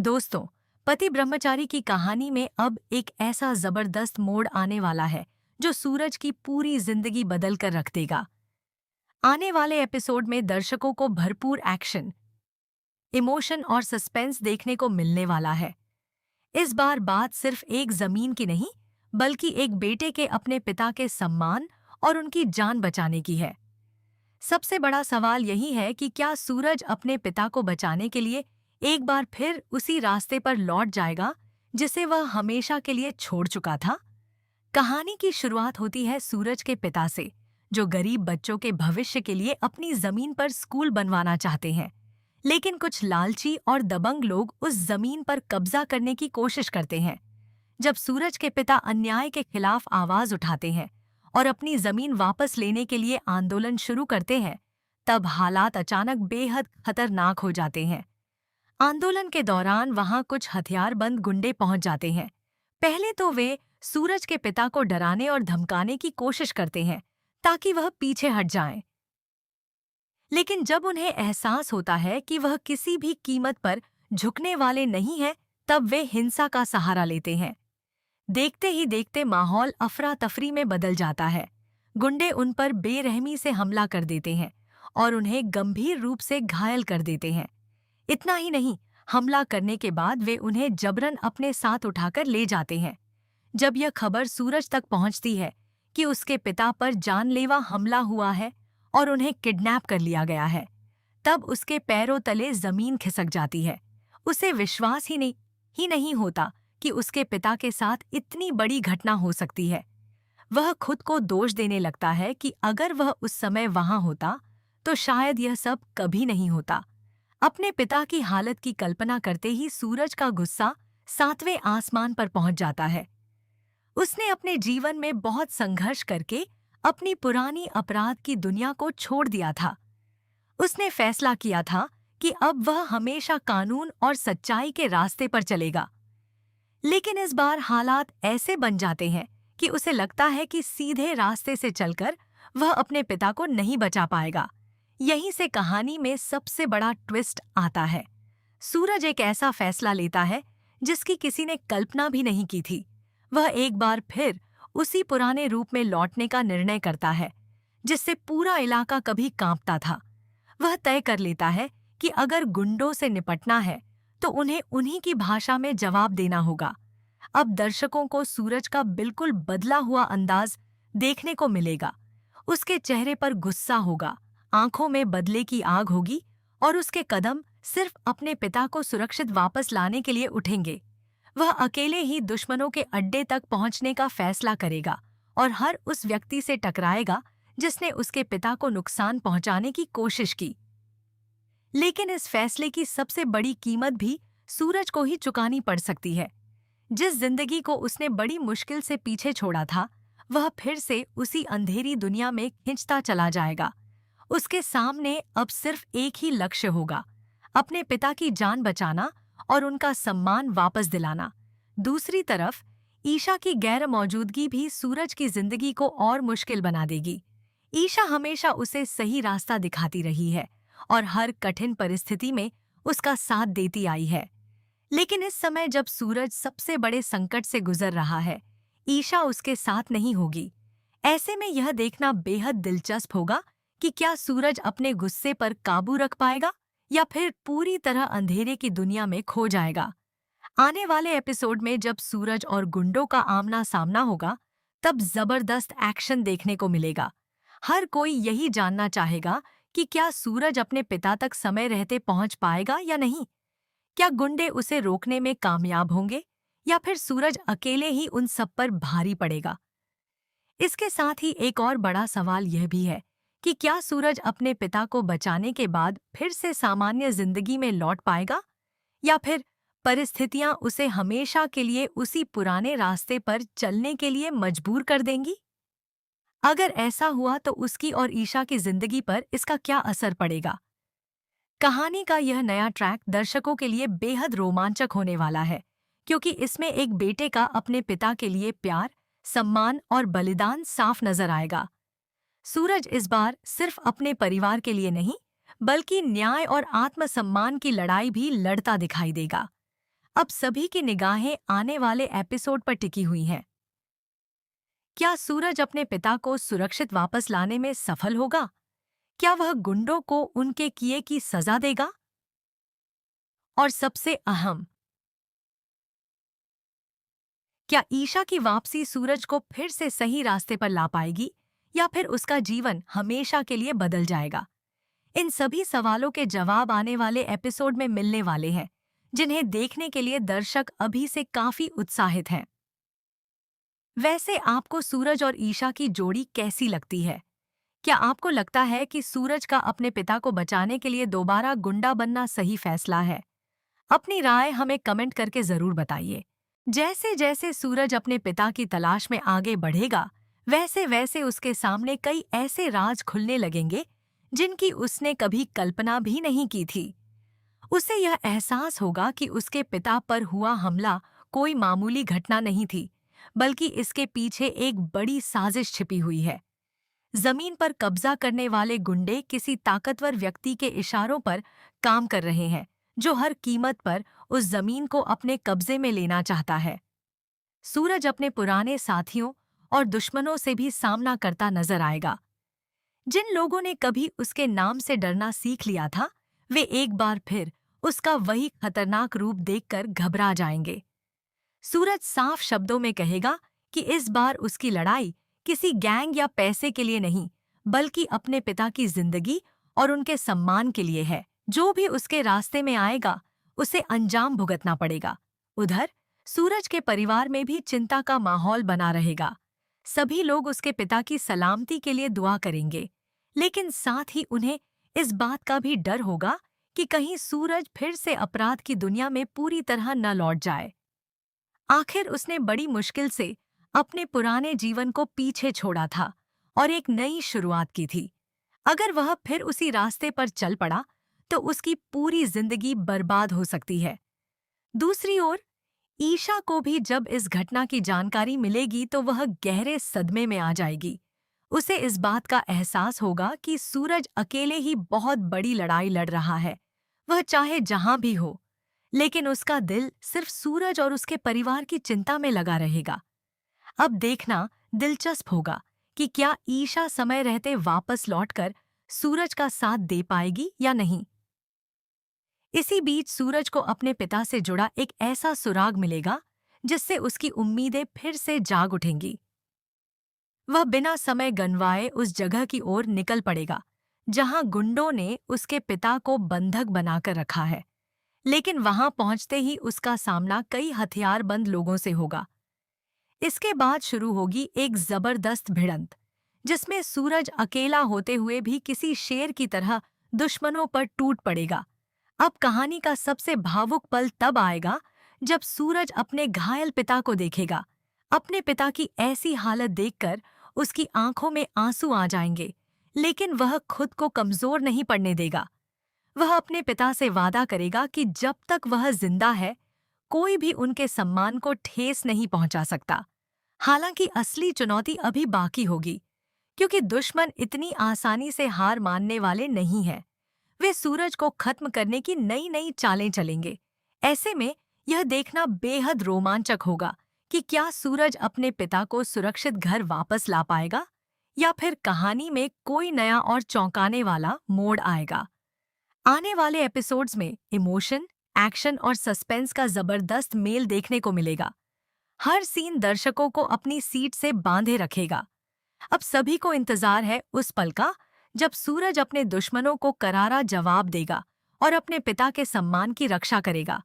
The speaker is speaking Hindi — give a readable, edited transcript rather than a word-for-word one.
दोस्तों, पति ब्रह्मचारी की कहानी में अब एक ऐसा जबरदस्त मोड़ आने वाला है जो सूरज की पूरी जिंदगी बदल कर रख देगा। आने वाले एपिसोड में दर्शकों को भरपूर एक्शन, इमोशन और सस्पेंस देखने को मिलने वाला है। इस बार बात सिर्फ एक जमीन की नहीं, बल्कि एक बेटे के अपने पिता के सम्मान और उनकी जान बचाने की है। सबसे बड़ा सवाल यही है कि क्या सूरज अपने पिता को बचाने के लिए एक बार फिर उसी रास्ते पर लौट जाएगा जिसे वह हमेशा के लिए छोड़ चुका था। कहानी की शुरुआत होती है सूरज के पिता से, जो गरीब बच्चों के भविष्य के लिए अपनी जमीन पर स्कूल बनवाना चाहते हैं। लेकिन कुछ लालची और दबंग लोग उस जमीन पर कब्जा करने की कोशिश करते हैं। जब सूरज के पिता अन्याय के खिलाफ आवाज उठाते हैं और अपनी जमीन वापस लेने के लिए आंदोलन शुरू करते हैं, तब हालात अचानक बेहद खतरनाक हो जाते हैं। आंदोलन के दौरान वहां कुछ हथियारबंद गुंडे पहुंच जाते हैं। पहले तो वे सूरज के पिता को डराने और धमकाने की कोशिश करते हैं ताकि वह पीछे हट जाएं। लेकिन जब उन्हें एहसास होता है कि वह किसी भी कीमत पर झुकने वाले नहीं हैं, तब वे हिंसा का सहारा लेते हैं। देखते ही देखते माहौल अफरा तफरी में बदल जाता है। गुंडे उन पर बेरहमी से हमला कर देते हैं और उन्हें गंभीर रूप से घायल कर देते हैं। इतना ही नहीं, हमला करने के बाद वे उन्हें जबरन अपने साथ उठाकर ले जाते हैं। जब यह खबर सूरज तक पहुंचती है कि उसके पिता पर जानलेवा हमला हुआ है और उन्हें किडनैप कर लिया गया है, तब उसके पैरों तले जमीन खिसक जाती है। उसे विश्वास ही नहीं होता कि उसके पिता के साथ इतनी बड़ी घटना हो सकती है। वह खुद को दोष देने लगता है कि अगर वह उस समय वहां होता तो शायद यह सब कभी नहीं होता। अपने पिता की हालत की कल्पना करते ही सूरज का गुस्सा 7वें आसमान पर पहुंच जाता है। उसने अपने जीवन में बहुत संघर्ष करके अपनी पुरानी अपराध की दुनिया को छोड़ दिया था। उसने फैसला किया था कि अब वह हमेशा कानून और सच्चाई के रास्ते पर चलेगा। लेकिन इस बार हालात ऐसे बन जाते हैं कि उसे लगता है कि सीधे रास्ते से चलकर वह अपने पिता को नहीं बचा पाएगा। यहीं से कहानी में सबसे बड़ा ट्विस्ट आता है। सूरज एक ऐसा फैसला लेता है जिसकी किसी ने कल्पना भी नहीं की थी। वह एक बार फिर उसी पुराने रूप में लौटने का निर्णय करता है जिससे पूरा इलाका कभी कांपता था। वह तय कर लेता है कि अगर गुंडों से निपटना है तो उन्हें उन्हीं की भाषा में जवाब देना होगा। अब दर्शकों को सूरज का बिल्कुल बदला हुआ अंदाज देखने को मिलेगा। उसके चेहरे पर गुस्सा होगा, आंखों में बदले की आग होगी और उसके कदम सिर्फ अपने पिता को सुरक्षित वापस लाने के लिए उठेंगे। वह अकेले ही दुश्मनों के अड्डे तक पहुंचने का फैसला करेगा और हर उस व्यक्ति से टकराएगा जिसने उसके पिता को नुकसान पहुंचाने की कोशिश की। लेकिन इस फैसले की सबसे बड़ी कीमत भी सूरज को ही चुकानी पड़ सकती है। जिस जिंदगी को उसने बड़ी मुश्किल से पीछे छोड़ा था, वह फिर से उसी अंधेरी दुनिया में खिंचता चला जाएगा। उसके सामने अब सिर्फ एक ही लक्ष्य होगा, अपने पिता की जान बचाना और उनका सम्मान वापस दिलाना। दूसरी तरफ ईशा की गैर मौजूदगी भी सूरज की जिंदगी को और मुश्किल बना देगी। ईशा हमेशा उसे सही रास्ता दिखाती रही है और हर कठिन परिस्थिति में उसका साथ देती आई है। लेकिन इस समय जब सूरज सबसे बड़े संकट से गुजर रहा है, ईशा उसके साथ नहीं होगी। ऐसे में यह देखना बेहद दिलचस्प होगा कि क्या सूरज अपने गुस्से पर काबू रख पाएगा या फिर पूरी तरह अंधेरे की दुनिया में खो जाएगा। आने वाले एपिसोड में जब सूरज और गुंडों का आमना सामना होगा, तब जबरदस्त एक्शन देखने को मिलेगा। हर कोई यही जानना चाहेगा कि क्या सूरज अपने पिता तक समय रहते पहुंच पाएगा या नहीं। क्या गुंडे उसे रोकने में कामयाब होंगे या फिर सूरज अकेले ही उन सब पर भारी पड़ेगा। इसके साथ ही एक और बड़ा सवाल यह भी है कि क्या सूरज अपने पिता को बचाने के बाद फिर से सामान्य जिंदगी में लौट पाएगा या फिर परिस्थितियां उसे हमेशा के लिए उसी पुराने रास्ते पर चलने के लिए मजबूर कर देंगी। अगर ऐसा हुआ तो उसकी और ईशा की जिंदगी पर इसका क्या असर पड़ेगा। कहानी का यह नया ट्रैक दर्शकों के लिए बेहद रोमांचक होने वाला है, क्योंकि इसमें एक बेटे का अपने पिता के लिए प्यार, सम्मान और बलिदान साफ नजर आएगा। सूरज इस बार सिर्फ अपने परिवार के लिए नहीं, बल्कि न्याय और आत्मसम्मान की लड़ाई भी लड़ता दिखाई देगा। अब सभी की निगाहें आने वाले एपिसोड पर टिकी हुई हैं। क्या सूरज अपने पिता को सुरक्षित वापस लाने में सफल होगा? क्या वह गुंडों को उनके किए की सजा देगा? और सबसे अहम, क्या ईशा की वापसी सूरज को फिर से सही रास्ते पर ला पाएगी या फिर उसका जीवन हमेशा के लिए बदल जाएगा? इन सभी सवालों के जवाब आने वाले एपिसोड में मिलने वाले हैं, जिन्हें देखने के लिए दर्शक अभी से काफी उत्साहित हैं। वैसे आपको सूरज और ईशा की जोड़ी कैसी लगती है? क्या आपको लगता है कि सूरज का अपने पिता को बचाने के लिए दोबारा गुंडा बनना सही फैसला है? अपनी राय हमें कमेंट करके जरूर बताइए। जैसे जैसे सूरज अपने पिता की तलाश में आगे बढ़ेगा, वैसे वैसे उसके सामने कई ऐसे राज खुलने लगेंगे जिनकी उसने कभी कल्पना भी नहीं की थी। उसे यह एहसास होगा कि उसके पिता पर हुआ हमला कोई मामूली घटना नहीं थी, बल्कि इसके पीछे एक बड़ी साजिश छिपी हुई है। जमीन पर कब्जा करने वाले गुंडे किसी ताकतवर व्यक्ति के इशारों पर काम कर रहे हैं, जो हर कीमत पर उस जमीन को अपने कब्जे में लेना चाहता है। सूरज अपने पुराने साथियों और दुश्मनों से भी सामना करता नजर आएगा। जिन लोगों ने कभी उसके नाम से डरना सीख लिया था, वे एक बार फिर उसका वही खतरनाक रूप देखकर घबरा जाएंगे। सूरज साफ शब्दों में कहेगा कि इस बार उसकी लड़ाई किसी गैंग या पैसे के लिए नहीं, बल्कि अपने पिता की जिंदगी और उनके सम्मान के लिए है। जो भी उसके रास्ते में आएगा, उसे अंजाम भुगतना पड़ेगा। उधर सूरज के परिवार में भी चिंता का माहौल बना रहेगा। सभी लोग उसके पिता की सलामती के लिए दुआ करेंगे, लेकिन साथ ही उन्हें इस बात का भी डर होगा कि कहीं सूरज फिर से अपराध की दुनिया में पूरी तरह न लौट जाए। आखिर उसने बड़ी मुश्किल से अपने पुराने जीवन को पीछे छोड़ा था और एक नई शुरुआत की थी। अगर वह फिर उसी रास्ते पर चल पड़ा, तो उसकी पूरी जिंदगी बर्बाद हो सकती है। दूसरी ओर, ईशा को भी जब इस घटना की जानकारी मिलेगी तो वह गहरे सदमे में आ जाएगी। उसे इस बात का एहसास होगा कि सूरज अकेले ही बहुत बड़ी लड़ाई लड़ रहा है। वह चाहे जहां भी हो, लेकिन उसका दिल सिर्फ सूरज और उसके परिवार की चिंता में लगा रहेगा। अब देखना दिलचस्प होगा कि क्या ईशा समय रहते वापस लौटकर सूरज का साथ दे पाएगी या नहीं। इसी बीच सूरज को अपने पिता से जुड़ा एक ऐसा सुराग मिलेगा जिससे उसकी उम्मीदें फिर से जाग उठेंगी। वह बिना समय गंवाए उस जगह की ओर निकल पड़ेगा जहां गुंडों ने उसके पिता को बंधक बनाकर रखा है। लेकिन वहां पहुंचते ही उसका सामना कई हथियारबंद लोगों से होगा। इसके बाद शुरू होगी एक जबरदस्त भिड़ंत, जिसमें सूरज अकेला होते हुए भी किसी शेर की तरह दुश्मनों पर टूट पड़ेगा। अब कहानी का सबसे भावुक पल तब आएगा जब सूरज अपने घायल पिता को देखेगा। अपने पिता की ऐसी हालत देखकर उसकी आंखों में आंसू आ जाएंगे, लेकिन वह खुद को कमजोर नहीं पड़ने देगा। वह अपने पिता से वादा करेगा कि जब तक वह जिंदा है, कोई भी उनके सम्मान को ठेस नहीं पहुंचा सकता। हालांकि असली चुनौती अभी बाकी होगी, क्योंकि दुश्मन इतनी आसानी से हार मानने वाले नहीं हैं। वे सूरज को खत्म करने की नई नई चालें चलेंगे। ऐसे में यह देखना बेहद रोमांचक होगा कि क्या सूरज अपने पिता को सुरक्षित घर वापस ला पाएगा या फिर कहानी में कोई नया और चौंकाने वाला मोड़ आएगा। आने वाले एपिसोड्स में इमोशन, एक्शन और सस्पेंस का जबरदस्त मेल देखने को मिलेगा। हर सीन दर्शकों को अपनी सीट से बांधे रखेगा। अब सभी को इंतजार है उस पल का जब सूरज अपने दुश्मनों को करारा जवाब देगा और अपने पिता के सम्मान की रक्षा करेगा।